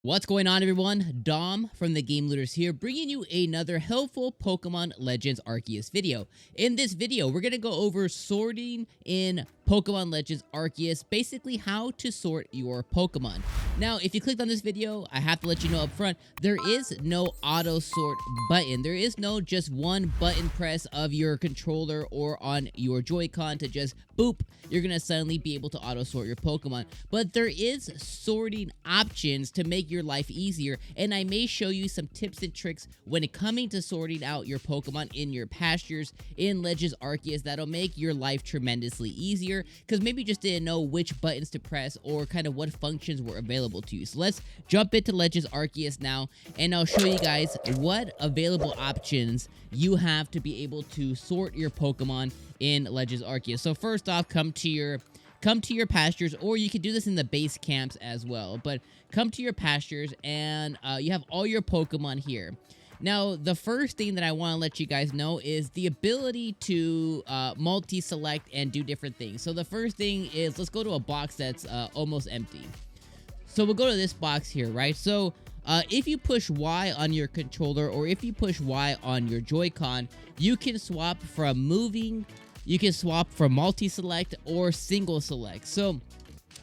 What's going on, everyone? Dom from the Game Looters here, bringing you another helpful Pokemon Legends Arceus video. In this video, we're going to go over sorting in Pokemon Legends Arceus, basically how to sort your Pokemon. Now, if you clicked on this video, I have to let you know up front, there is no auto sort button. There is no just one button press of your controller or on your Joy-Con to just boop, you're going to suddenly be able to auto sort your Pokemon. But there is sorting options to make your life easier, and I may show you some tips and tricks when it coming to sorting out your Pokemon in your pastures in Legends Arceus that'll make your life tremendously easier, because maybe you just didn't know which buttons to press or kind of what functions were available to you. So let's jump into Legends Arceus now, and I'll show you guys what available options you have to be able to sort your Pokemon in Legends Arceus. So first off, come to your pastures, or you can do this in the base camps as well, but come to your pastures and you have all your Pokemon here. Now, the first thing that I want to let you guys know is the ability to multi-select and do different things. So the first thing is, let's go to a box that's almost empty. So we'll go to this box here, right? So if you push Y on your controller, or if you push Y on your Joy-Con, you can swap from moving, you can swap from multi-select or single select. So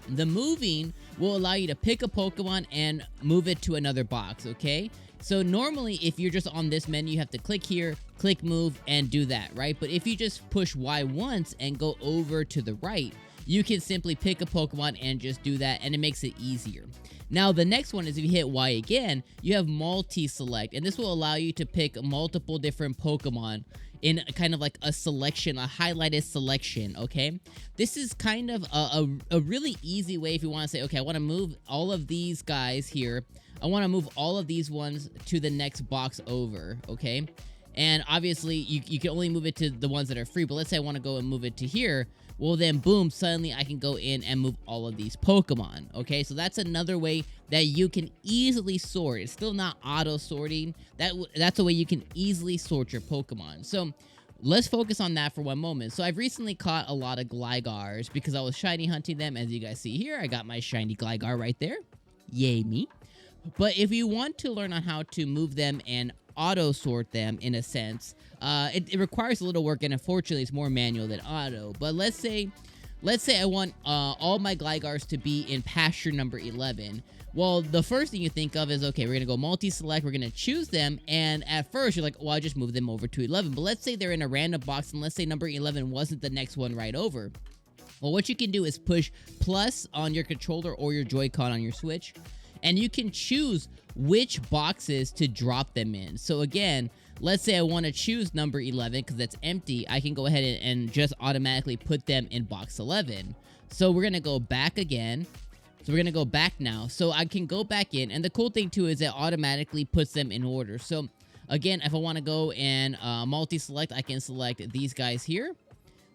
the moving will allow you to pick a Pokemon and move it to another box, okay? So normally, if you're just on this menu, you have to click here, click move, and do that, right? But if you just push Y once and go over to the right, you can simply pick a Pokemon and just do that, and it makes it easier. Now, the next one is if you hit Y again, you have multi-select, and this will allow you to pick multiple different Pokemon in kind of like a selection, a highlighted selection, okay? This is kind of a really easy way if you want to say, okay, I want to move all of these guys here. I want to move all of these ones to the next box over, okay? And obviously, you can only move it to the ones that are free, but let's say I want to go and move it to here. Well, then, boom, suddenly I can go in and move all of these Pokemon, okay? So that's another way that you can easily sort. It's still not auto-sorting. That's a way you can easily sort your Pokemon. So let's focus on that for one moment. So I've recently caught a lot of Glygars because I was shiny hunting them. As you guys see here, I got my shiny Gligar right there. Yay me. But if you want to learn on how to move them and auto sort them in a sense, it requires a little work, and unfortunately it's more manual than auto. But let's say I want all my Glygars to be in pasture number 11. Well, the first thing you think of is, okay, we're gonna go multi-select, we're gonna choose them, and at first you're like, well, I just move them over to 11. But let's say they're in a random box, and let's say number 11 wasn't the next one right over. Well, what you can do is push plus on your controller or your Joy-Con on your Switch, and you can choose which boxes to drop them in. So again, let's say I want to choose number 11 because that's empty. I can go ahead and just automatically put them in box 11. So we're going to go back again. So we're going to go back now. So I can go back in, and the cool thing too is it automatically puts them in order. So again, if I want to go and multi-select, I can select these guys here.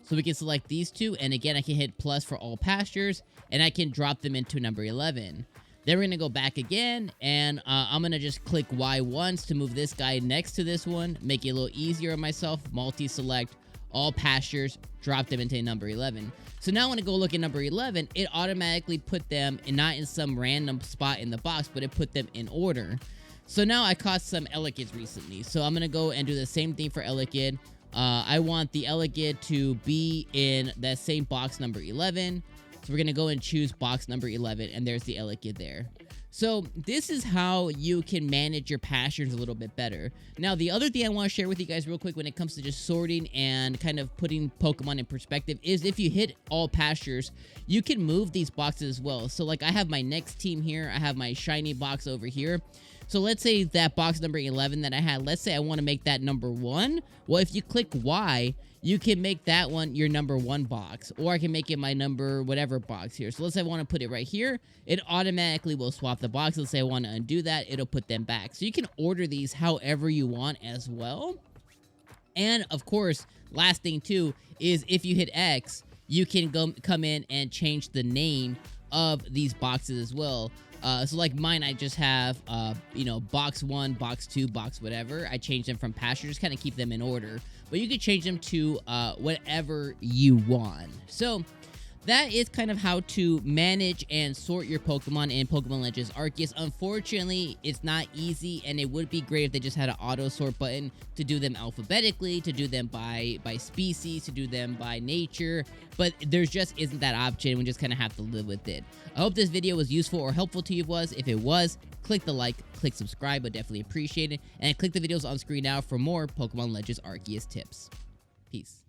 So we can select these two, and again, I can hit plus for all pastures, and I can drop them into number 11. Then we're going to go back again, and I'm going to just click Y once to move this guy next to this one, make it a little easier on myself, multi-select, all pastures, drop them into number 11. So now when I go look at number 11, it automatically put them not in some random spot in the box, but it put them in order. So now I caught some Elekid recently, so I'm going to go and do the same thing for Elekid. I want the Elekid to be in that same box number 11. So we're going to go and choose box number 11, and there's the Elekid there. So this is how you can manage your pastures a little bit better. Now, the other thing I want to share with you guys real quick when it comes to just sorting and kind of putting Pokemon in perspective is if you hit all pastures, you can move these boxes as well. So like I have my next team here, I have my shiny box over here. So let's say that box number 11 that I had, let's say I want to make that number 1. Well, if you click Y, you can make that one your number 1 box, or I can make it my number whatever box here. So let's say I want to put it right here. It automatically will swap the box. Let's say I want to undo that. It'll put them back. So you can order these however you want as well. And of course, last thing too is if you hit X, you can come in and change the name of these boxes as well. So like mine, I just have, box 1, box 2, box whatever. I change them from pasture, just kind of keep them in order. But you can change them to whatever you want. So that is kind of how to manage and sort your Pokemon in Pokemon Legends Arceus. Unfortunately, it's not easy, and it would be great if they just had an auto sort button to do them alphabetically, to do them by species, to do them by nature, but there's just isn't that option. We just kind of have to live with it. I hope this video was useful or helpful to you. If it was, click the like, click subscribe, but definitely appreciate it, and click the videos on screen now for more Pokemon Legends Arceus tips. Peace.